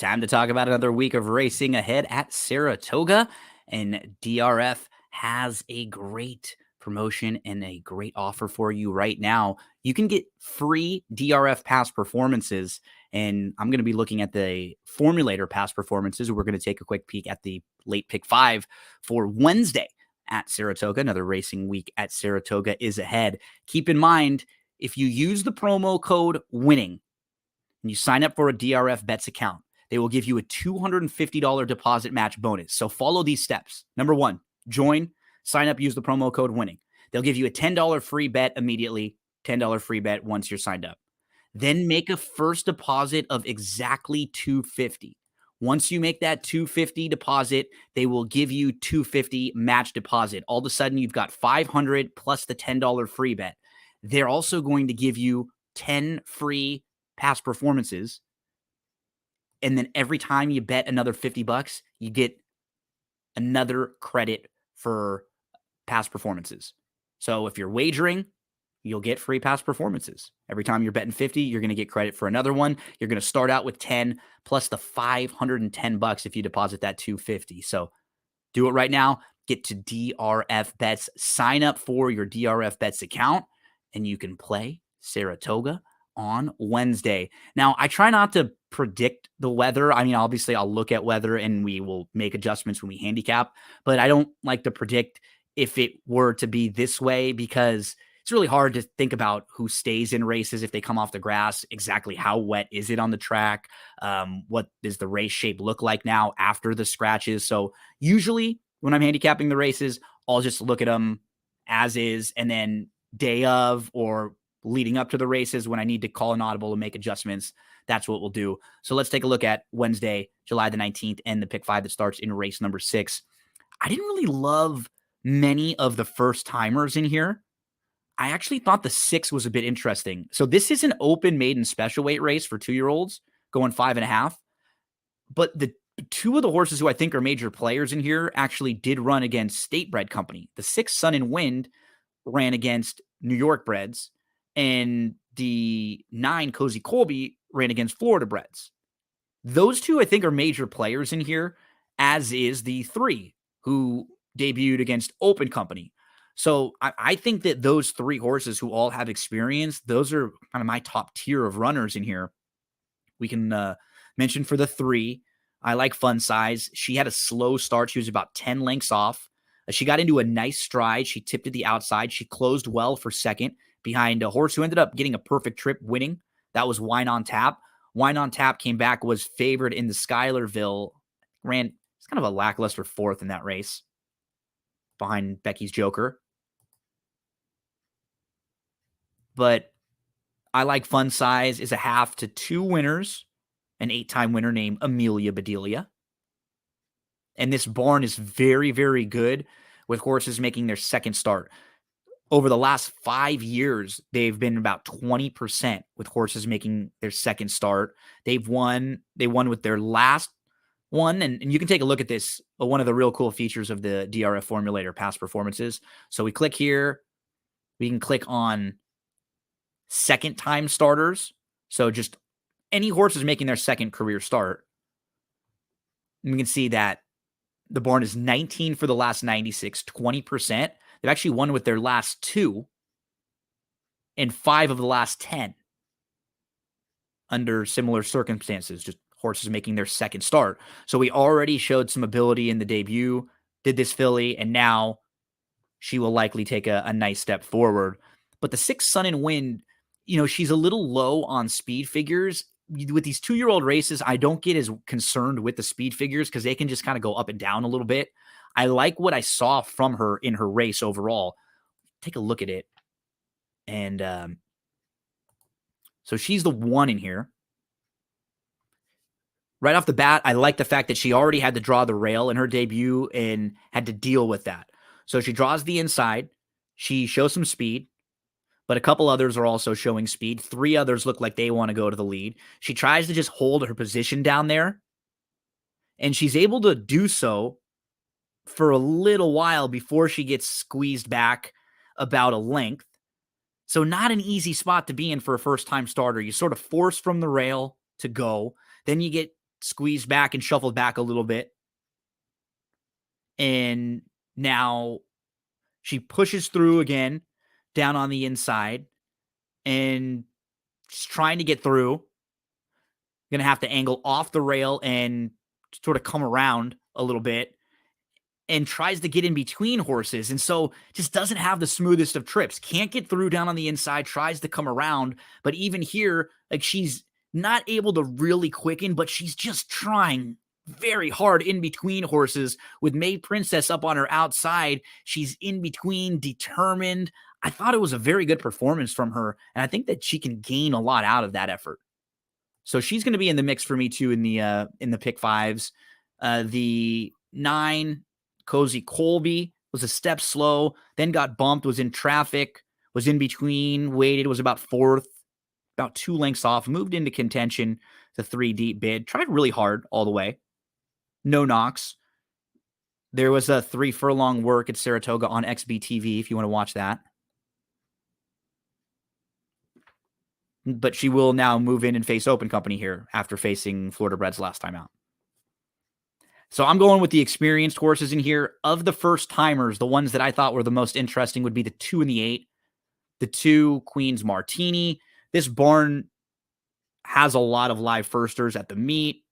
time to talk about another week of racing ahead at Saratoga. And DRF has a great promotion and a great offer for you right now. You can get free DRF past performances. And I'm going to be looking at the formulator past performances. We're going to take a quick peek at the late pick 5 for Wednesday at Saratoga. Another racing week at Saratoga is ahead. Keep in mind, if you use the promo code WINNING, and you sign up for a DRF Bets account, they will give you a $250 deposit match bonus. So follow these steps. Number 1, join, sign up, use the promo code WINNING. They'll give you a $10 free bet immediately, $10 free bet once you're signed up. Then make a first deposit of exactly $250. Once you make that $250 deposit, they will give you $250 match deposit. All of a sudden, you've got $500 plus the $10 free bet. They're also going to give you 10 free past performances. And then every time you bet another $50, you get another credit for past performances. So if you're wagering, you'll get free past performances. Every time you're betting 50, you're going to get credit for another one. You're going to start out with 10 plus the $510 if you deposit that $250. So do it right now. Get to DRF Bets. Sign up for your DRF Bets account, and you can play Saratoga on Wednesday. Now, I try not to predict the weather. I mean, obviously, I'll look at weather and we will make adjustments when we handicap, but I don't like to predict if it were to be this way because it's really hard to think about who stays in races if they come off the grass, exactly how wet is it on the track, what does the race shape look like now after the scratches. So usually when I'm handicapping the races, I'll just look at them as is, and then day of or leading up to the races when I need to call an audible and make adjustments, that's what we'll do. So let's take a look at Wednesday, July the 19th, and the pick 5 that starts in race number 6. I didn't really love many of the first timers in here. I actually thought the 6 was a bit interesting. So this is an open maiden special weight race for 2-year-olds going 5.5. But the 2 of the horses who I think are major players in here actually did run against State Bred Company. The 6 Sun and Wind ran against New York breds, and the 9 Cozy Colby ran against Florida breds. Those 2, I think, are major players in here, as is the 3 who debuted against Open Company. So I think that those 3 horses who all have experience, those are kind of my top tier of runners in here. We can mention for the 3, I like Fun Size. She had a slow start. She was about 10 lengths off. She got into a nice stride. She tipped to the outside. She closed well for second behind a horse who ended up getting a perfect trip winning. That was Wine on Tap. Wine on Tap came back, was favored in the Schuylerville. It's kind of a lackluster 4th in that race behind Becky's Joker. But I like Fun Size is a half to 2 winners, an 8-time winner named Amelia Bedelia. And this barn is very, very good with horses making their second start. Over the last 5 years, they've been about 20% with horses making their second start. They won with their last one. And you can take a look at this, one of the real cool features of the DRF formulator past performances. So we click here. We can click on second time starters. So just any horses making their second career start. And we can see that the barn is 19 for the last 96, 20%. They've actually won with their last 2 and 5 of the last 10 under similar circumstances, just horses making their second start. So we already showed some ability in the debut, did this filly, and now she will likely take a nice step forward. But the 6 Sun and Wind, she's a little low on speed figures. With these 2-year-old races, I don't get as concerned with the speed figures because they can just kind of go up and down a little bit. I like what I saw from her in her race overall. Take a look at it. And so she's the 1 in here. Right off the bat, I like the fact that she already had to draw the rail in her debut and had to deal with that. So she draws the inside. She shows some speed, but a couple others are also showing speed. 3 others look like they want to go to the lead. She tries to just hold her position down there, and she's able to do so for a little while before she gets squeezed back about a length. So not an easy spot to be in for a first-time starter. You sort of force from the rail to go. Then you get squeezed back and shuffled back a little bit. And now she pushes through again down on the inside and she's trying to get through. Going to have to angle off the rail and sort of come around a little bit and tries to get in between horses. And so just doesn't have the smoothest of trips. Can't get through down on the inside, tries to come around. But even here, like she's not able to really quicken, but she's just trying very hard in between horses with May Princess up on her outside. She's in between, determined. I thought it was a very good performance from her. And I think that she can gain a lot out of that effort. So she's going to be in the mix for me too in the pick fives. The 9, Cozy Colby, was a step slow, then got bumped, was in traffic, was in between, waited, was about 4th, about 2 lengths off, moved into contention, the 3 deep bid, tried really hard all the way. No knocks. There was a 3 furlong work at Saratoga on XBTV if you want to watch that. But she will now move in and face Open Company here after facing Florida Breds last time out. So I'm going with the experienced horses in here. Of the first timers, the ones that I thought were the most interesting would be the 2 and the 8. The 2, Queen's Martini. This barn has a lot of live firsters at the meet.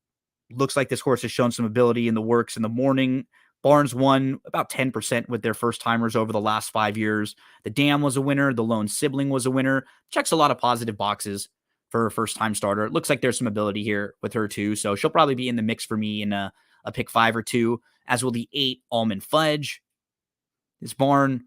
Looks like this horse has shown some ability in the works in the morning. Barnes won about 10% with their first timers over the last 5 years. The Dam was a winner. The Lone Sibling was a winner. Checks a lot of positive boxes for a first-time starter. It looks like there's some ability here with her too. So she'll probably be in the mix for me in a pick 5 or 2, as will the 8, Almond Fudge. This barn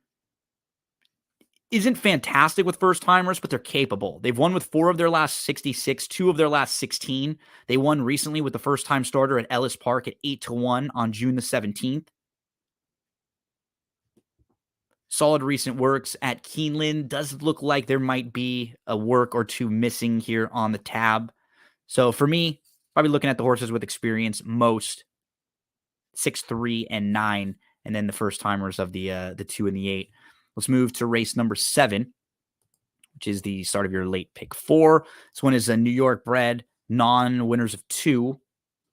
isn't fantastic with first-timers, but they're capable. They've won with 4 of their last 66, 2 of their last 16. They won recently with the first-time starter at Ellis Park at 8-1 on June the 17th. Solid recent works at Keeneland. Does look like there might be a work or 2 missing here on the tab. So for me, probably looking at the horses with experience most, 6, 3, and 9, and then the first-timers of the 2 and the 8. Let's move to race number 7, which is the start of your late pick 4. This one is a New York bred, non-winners of 2,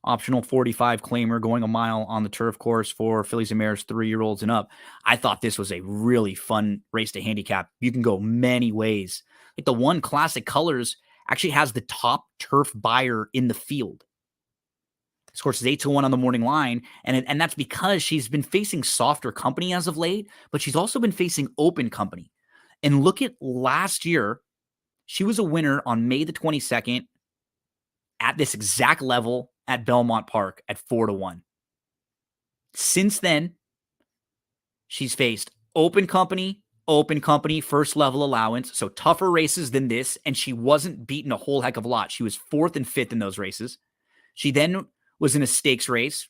optional 45 claimer going a mile on the turf course for fillies and mares 3-year-olds and up. I thought this was a really fun race to handicap. You can go many ways. Like the one, Classic Colors, actually has the top turf buyer in the field. This horse is 8-1 on the morning line, and that's because she's been facing softer company as of late, but she's also been facing Open Company. And look at last year, she was a winner on May the 22nd at this exact level at Belmont Park at 4-1. Since then, she's faced Open Company, first level allowance, so tougher races than this, and she wasn't beaten a whole heck of a lot. She was 4th and 5th in those races. She then was in a stakes race.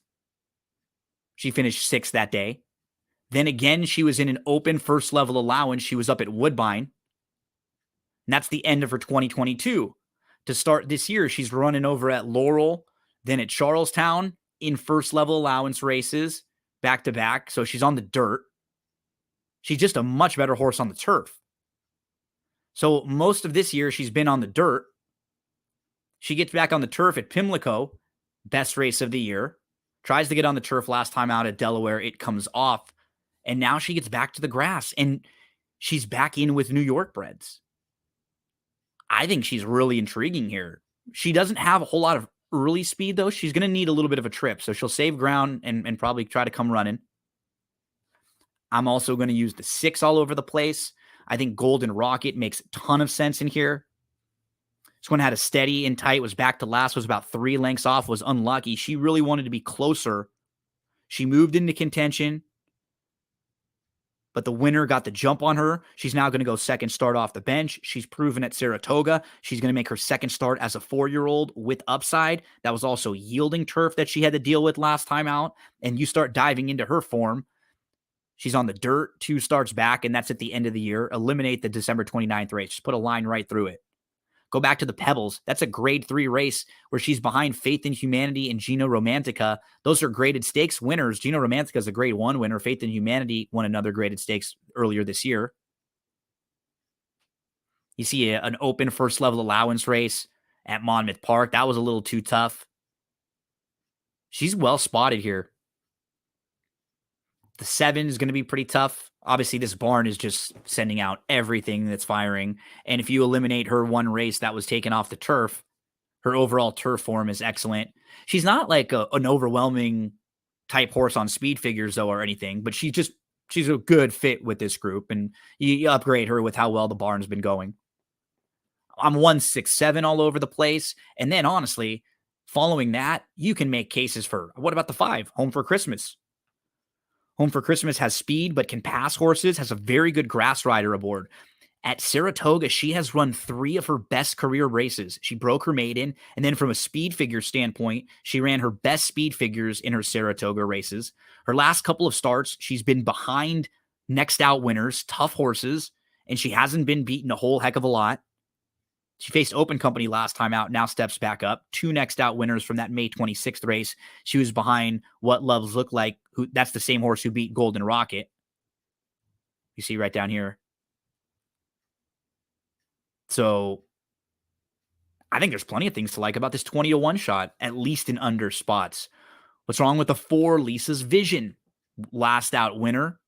She finished 6th that day. Then again, she was in an Open first level allowance. She was up at Woodbine. And that's the end of her 2022. To start this year, she's running over at Laurel, then at Charlestown in first level allowance races, back to back. So she's on the dirt. She's just a much better horse on the turf. So most of this year, she's been on the dirt. She gets back on the turf at Pimlico, best race of the year. Tries to get on the turf last time out at Delaware. It comes off. And now she gets back to the grass. And she's back in with New York breds. I think she's really intriguing here. She doesn't have a whole lot of early speed, though. She's going to need a little bit of a trip. So she'll save ground and probably try to come running. I'm also going to use the 6 all over the place. I think Golden Rocket makes a ton of sense in here. This one had a steady and tight, was back to last, was about 3 lengths off, was unlucky. She really wanted to be closer. She moved into contention, but the winner got the jump on her. She's now going to go second start off the bench. She's proven at Saratoga. She's going to make her second start as a 4-year-old with upside. That was also yielding turf that she had to deal with last time out. And you start diving into her form. She's on the dirt, 2 starts back, and that's at the end of the year. Eliminate the December 29th race. Just put a line right through it. Go back to the Pebbles. That's a grade 3 race where she's behind Faith in Humanity and Gino Romantica. Those are graded stakes winners. Gino Romantica is a grade 1 winner. Faith in Humanity won another graded stakes earlier this year. You see an Open first level allowance race at Monmouth Park. That was a little too tough. She's well spotted here. The 7 is going to be pretty tough. Obviously, this barn is just sending out everything that's firing. And if you eliminate her one race that was taken off the turf, her overall turf form is excellent. She's not like an overwhelming type horse on speed figures, though, or anything, but she's a good fit with this group. And you upgrade her with how well the barn's been going. I'm 167 all over the place. And then, honestly, following that, you can make cases for what about the 5? Home for Christmas. Home for Christmas has speed, but can pass horses, has a very good grass rider aboard. At Saratoga, she has run 3 of her best career races. She broke her maiden, and then from a speed figure standpoint, she ran her best speed figures in her Saratoga races. Her last couple of starts, she's been behind next out winners, tough horses, and she hasn't been beaten a whole heck of a lot. She faced Open Company last time out, now steps back up. 2 next out winners from that May 26th race. She was behind What Loves Look Like. That's the same horse who beat Golden Rocket. You see right down here. So I think there's plenty of things to like about this 20-1 shot, at least in under spots. What's wrong with the 4, Lisa's Vision? Last out winner.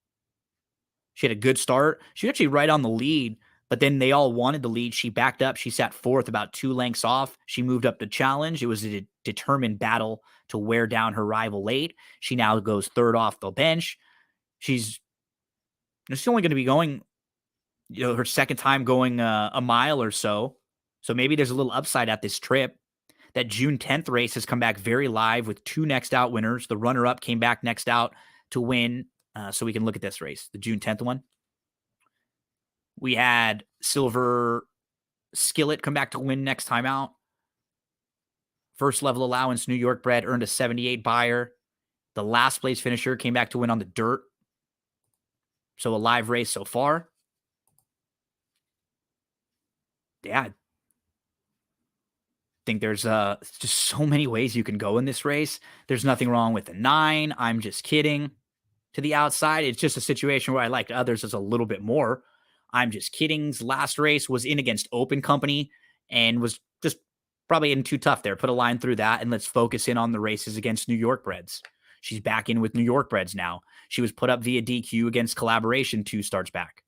She had a good start. She was actually right on the lead, but then they all wanted the lead. She backed up. She sat 4th, about 2 lengths off. She moved up to challenge. It was a determined battle to wear down her rival late. She now goes 3rd off the bench. She's only going to be going, her second time going a mile or so. So maybe there's a little upside at this trip. That June 10th race has come back very live with 2 next out winners. The runner-up came back next out to win. So we can look at this race, the June 10th one. We had Silver Skillet come back to win next time out. First level allowance, New York bred, earned a 78 buyer. The last place finisher came back to win on the dirt. So a live race so far. Yeah, I think there's just so many ways you can go in this race. There's nothing wrong with the 9. I'm just kidding. To the outside, it's just a situation where I liked others as a little bit more. I'm just kidding's last race was in against Open Company and was just probably in too tough there. Put a line through that, and let's focus in on the races against New York breds. She's back in with New York breds now. She was put up via DQ against Collaboration 2 starts back.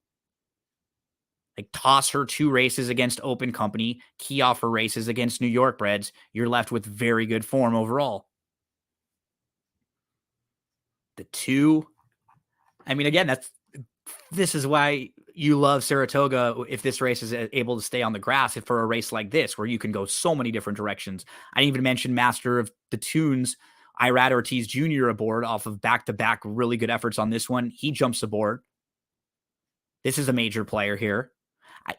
Like, toss her 2 races against Open Company, key off her races against New York breds. You're left with very good form overall. The 2, I mean, again, this is why you love Saratoga if this race is able to stay on the grass for a race like this, where you can go so many different directions. I didn't even mention Master of the Tunes, Irad Ortiz Jr. aboard off of back-to-back really good efforts on this one. He jumps aboard. This is a major player here.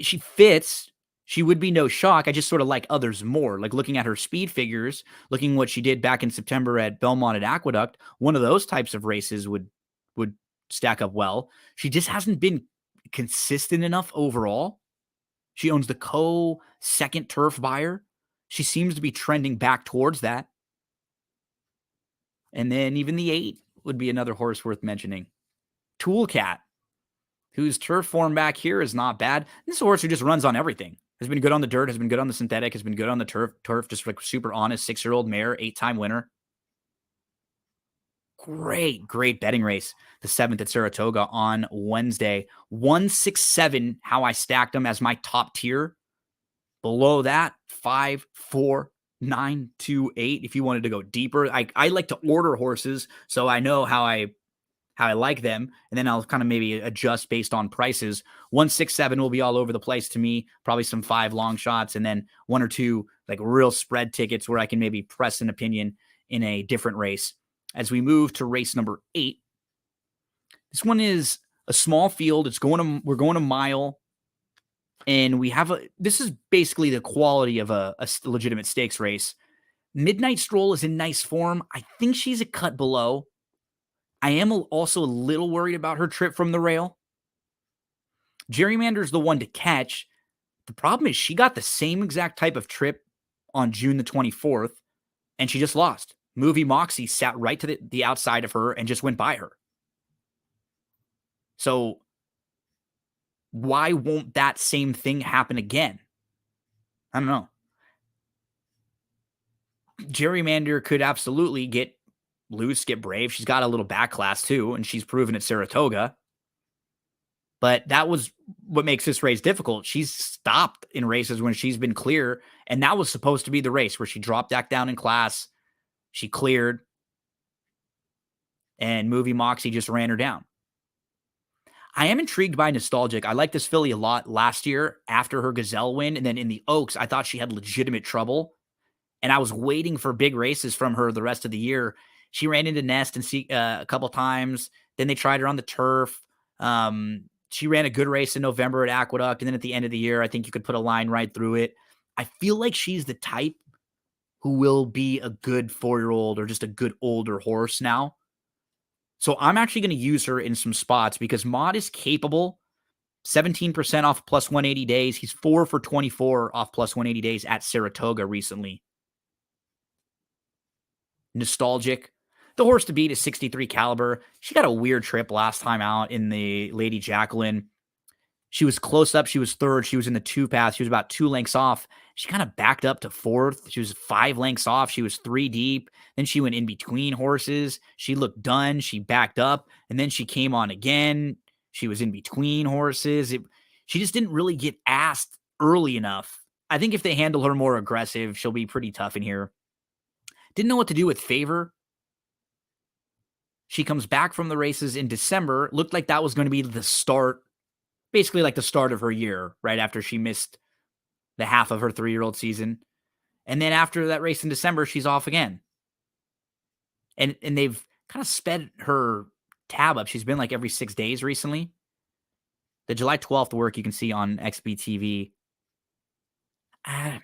She fits. She would be no shock. I just sort of like others more. Like looking at her speed figures, looking what she did back in September at Belmont at Aqueduct, one of those types of races would stack up well. She just hasn't been consistent enough overall. She owns the second turf buyer. She seems to be trending back towards that. And then even the 8 would be another horse worth mentioning. Toolcat, whose turf form back here is not bad. This is a horse who just runs on everything. Has been good on the dirt, has been good on the synthetic, has been good on the turf, just like super honest, 6-year-old mare, 8-time winner. Great betting race. The 7th at Saratoga on Wednesday. 167, how I stacked them as my top tier. Below that, 5, 4, 9, 2, 8. If you wanted to go deeper, I like to order horses, so I know how I like them, and then I'll kind of maybe adjust based on prices. 167 will be all over the place to me. Probably some 5 long shots, and then 1 or 2 like real spread tickets where I can maybe press an opinion in a different race. As we move to race number 8, this one is a small field. We're going a mile, and this is basically the quality of a legitimate stakes race. Midnight Stroll is in nice form. I think she's a cut below. I am also a little worried about her trip from the rail. Gerrymander's the one to catch. The problem is she got the same exact type of trip on June the 24th, and she just lost. Movie Moxie sat right to the outside of her and just went by her. So why won't that same thing happen again? I don't know. Gerrymander could absolutely get loose, get brave. She's got a little back class too, and she's proven at Saratoga. But that was what makes this race difficult. She's stopped in races when she's been clear, and that was supposed to be the race where she dropped back down in class. She cleared, and Movie Moxie just ran her down. I am intrigued by Nostalgic. I like this filly a lot last year after her Gazelle win, and then in the Oaks, I thought she had legitimate trouble, and I was waiting for big races from her the rest of the year. She ran into Nest and a couple times. Then they tried her on the turf. She ran a good race in November at Aqueduct, and then at the end of the year, I think you could put a line right through it. I feel like she's the type who will be a good 4-year-old or just a good older horse now. So I'm actually going to use her in some spots because Mod is capable. 17% off plus 180 days. He's 4 for 24 off plus 180 days at Saratoga recently. Nostalgic. The horse to beat is 63 Caliber. She got a weird trip last time out in the Lady Jacqueline. She was close up. She was third. She was in the 2 path. She was about 2 lengths off. She kind of backed up to 4th. She was 5 lengths off. She was 3 deep. Then she went in between horses. She looked done. She backed up, and then she came on again. She was in between horses. She just didn't really get asked early enough. I think if they handle her more aggressive, she'll be pretty tough in here. Didn't know what to do with Favor. She comes back from the races in December. Looked like that was going to be the start, basically like the start of her year, right after she missed the half of her 3-year-old season. And then after that race in December, she's off again. And they've kind of sped her tab up. She's been like every 6 days recently. The July 12th work you can see on XBTV. I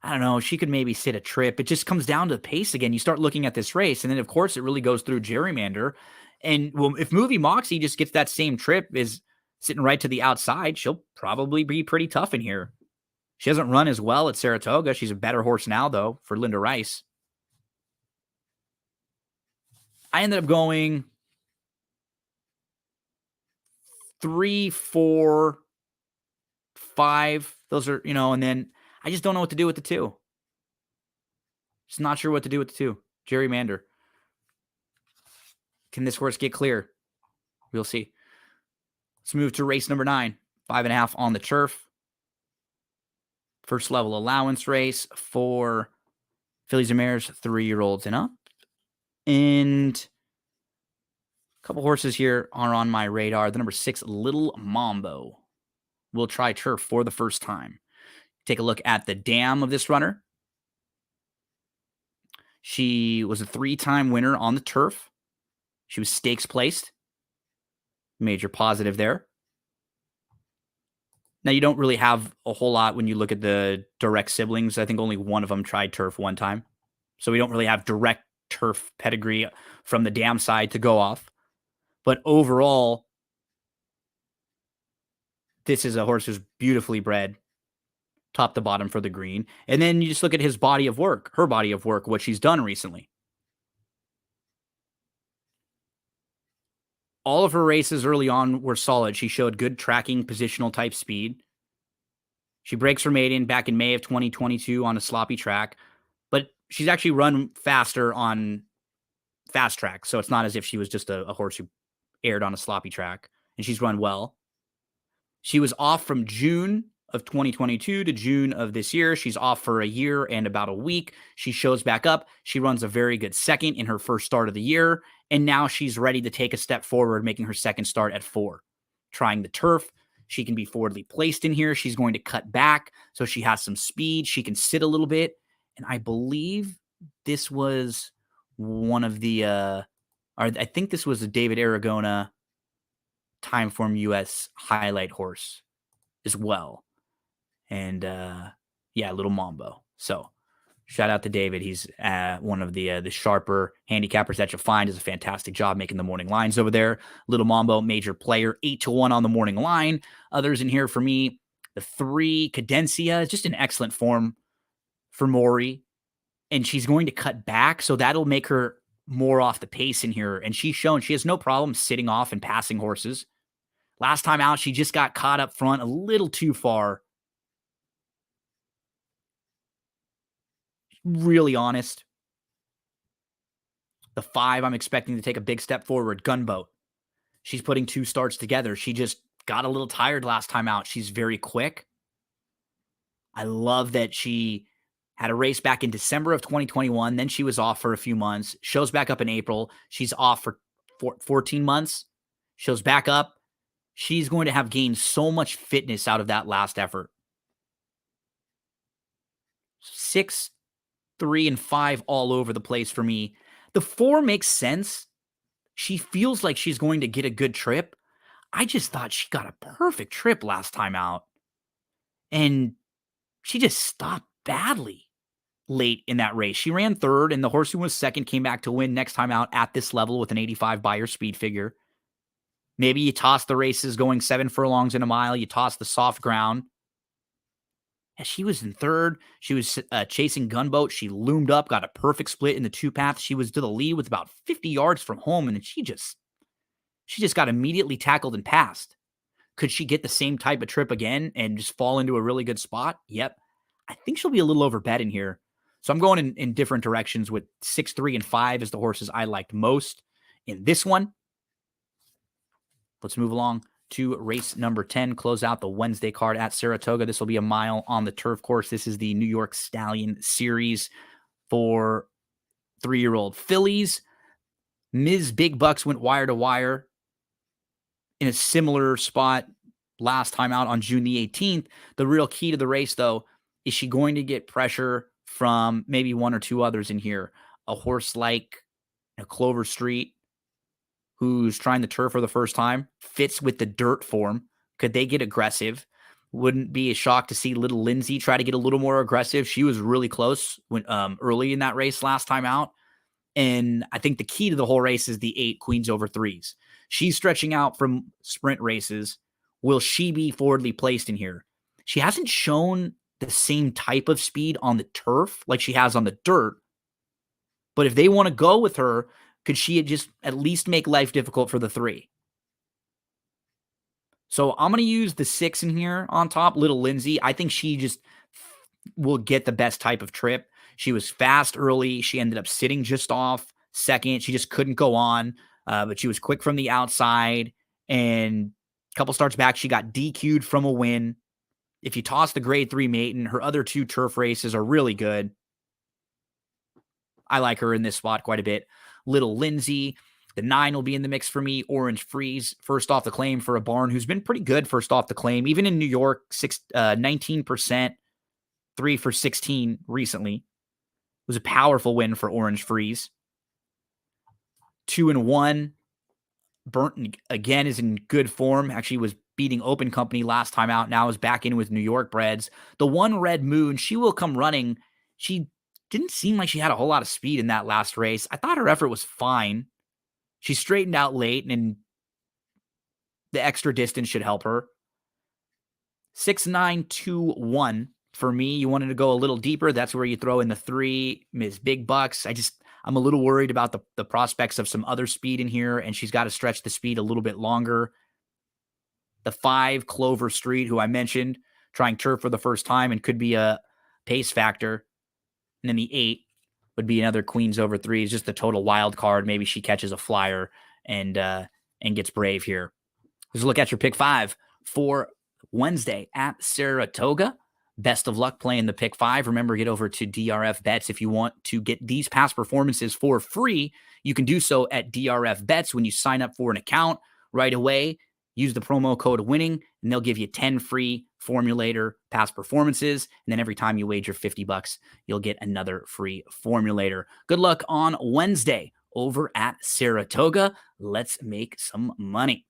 don't know. She could maybe sit a trip. It just comes down to the pace again. You start looking at this race, and then, of course, it really goes through gerrymander. And well, if Movie Moxie just gets that same trip, is sitting right to the outside, she'll probably be pretty tough in here. She hasn't run as well at Saratoga. She's a better horse now, though, for Linda Rice. I ended up going 3, 4, 5. Those are, and then I just don't know what to do with the 2. Just not sure what to do with the 2. Gerrymander. Can this horse get clear? We'll see. Let's move to race number 9. 5.5 on the turf. First level allowance race for fillies and mares, 3-year-olds and up. And a couple horses here are on my radar. The number 6, Little Mambo, will try turf for the first time. Take a look at the dam of this runner. She was a 3-time winner on the turf. She was stakes placed. Major positive there. Now, you don't really have a whole lot when you look at the direct siblings. I think only one of them tried turf one time. So we don't really have direct turf pedigree from the dam side to go off. But overall, this is a horse who's beautifully bred, top to bottom for the green. And then you just look at his body of work, her body of work, what she's done recently. All of her races early on were solid. She showed good tracking, positional type speed. She breaks her maiden back in May of 2022 on a sloppy track, but she's actually run faster on fast track. So it's not as if she was just a horse who aired on a sloppy track, and she's run well. She was off from June of 2022 to June of this year. She's off for a year and about a week. She shows back up. She runs a very good second in her first start of the year. And now she's ready to take a step forward, making her second start at 4. Trying the turf. She can be forwardly placed in here. She's going to cut back, so she has some speed. She can sit a little bit. And I believe this was one of the, I think this was a David Aragona Timeform US highlight horse as well. And Little Mambo. So shout out to David. He's one of the sharper handicappers that you'll find. Does a fantastic job making the morning lines over there. Little Mambo, major player, 8-1 on the morning line. Others in here for me, the 3 Cadencia, just in excellent form for Maury. And she's going to cut back, so that'll make her more off the pace in here. And she's shown she has no problem sitting off and passing horses. Last time out, she just got caught up front a little too far. Really honest. The 5, I'm expecting to take a big step forward, Gunboat. She's putting 2 starts together. She just got a little tired last time out. She's very quick. I love that she had a race back in December of 2021. Then she was off for a few months. Shows back up in April. She's off for 14 months. Shows back up. She's going to have gained so much fitness out of that last effort. 6, 3, and 5 all over the place for me. The 4 makes sense. She feels like she's going to get a good trip. I just thought she got a perfect trip last time out. And she just stopped badly late in that race. She ran third, and the horse who was second came back to win next time out at this level with an 85 Beyer speed figure. Maybe you toss the races going 7 furlongs in a mile. You toss the soft ground. And she was in third. She was chasing Gunboat. She loomed up, got a perfect split in the 2 path. She was to the lead with about 50 yards from home, and then she just got immediately tackled and passed. Could she get the same type of trip again and just fall into a really good spot? Yep. I think she'll be a little overbet in here. So I'm going in different directions with 6, 3, and 5 as the horses I liked most in this one. Let's move along to race number 10, close out the Wednesday card at Saratoga. This will be a mile on the turf course. This is the New York Stallion Series for 3-year-old fillies. Ms. Big Bucks went wire to wire in a similar spot last time out on June the 18th. The real key to the race, though, is she going to get pressure from maybe 1 or 2 others in here? A horse like Clover Street, who's trying the turf for the first time, fits with the dirt form. Could they get aggressive? Wouldn't be a shock to see little Lindsay try to get a little more aggressive. She was really close when early in that race last time out. And I think the key to the whole race is the 8 Queens over 3s. She's stretching out from sprint races. Will she be forwardly placed in here? She hasn't shown the same type of speed on the turf like she has on the dirt. But if they want to go with her, could she just at least make life difficult for the 3? So I'm going to use the 6 in here on top, Little Lindsay. I think she just will get the best type of trip. She was fast early. She ended up sitting just off second. She just couldn't go on, but she was quick from the outside. And a couple starts back, she got DQ'd from a win. If you toss the grade 3 maiden, her other 2 turf races are really good. I like her in this spot quite a bit. Little Lindsay. The 9 will be in the mix for me. Orange Freeze, first off the claim for a barn who's been pretty good first off the claim. Even in New York, 19%, 3 for 16 recently. It was a powerful win for Orange Freeze. 2 and 1. Burnt again is in good form. Actually was beating Open Company last time out. Now is back in with New York breds. The 1 Red Moon, she will come running. She didn't seem like she had a whole lot of speed in that last race. I thought her effort was fine. She straightened out late, and the extra distance should help her. 6, 9, 2, 1. For me, you wanted to go a little deeper. That's where you throw in the 3, Ms. Big Bucks. I'm a little worried about the prospects of some other speed in here, and she's got to stretch the speed a little bit longer. The 5, Clover Street, who I mentioned, trying turf for the first time and could be a pace factor. And then the 8 would be another Queens over 3s, just the total wild card. Maybe she catches a flyer and gets brave here. Let's look at your pick 5 for Wednesday at Saratoga. Best of luck playing the pick 5. Remember, get over to DRF Bets if you want to get these past performances for free. You can do so at DRF Bets when you sign up for an account right away. Use the promo code WINNING, and they'll give you 10 free formulator past performances. And then every time you wager $50, you'll get another free formulator. Good luck on Wednesday over at Saratoga. Let's make some money.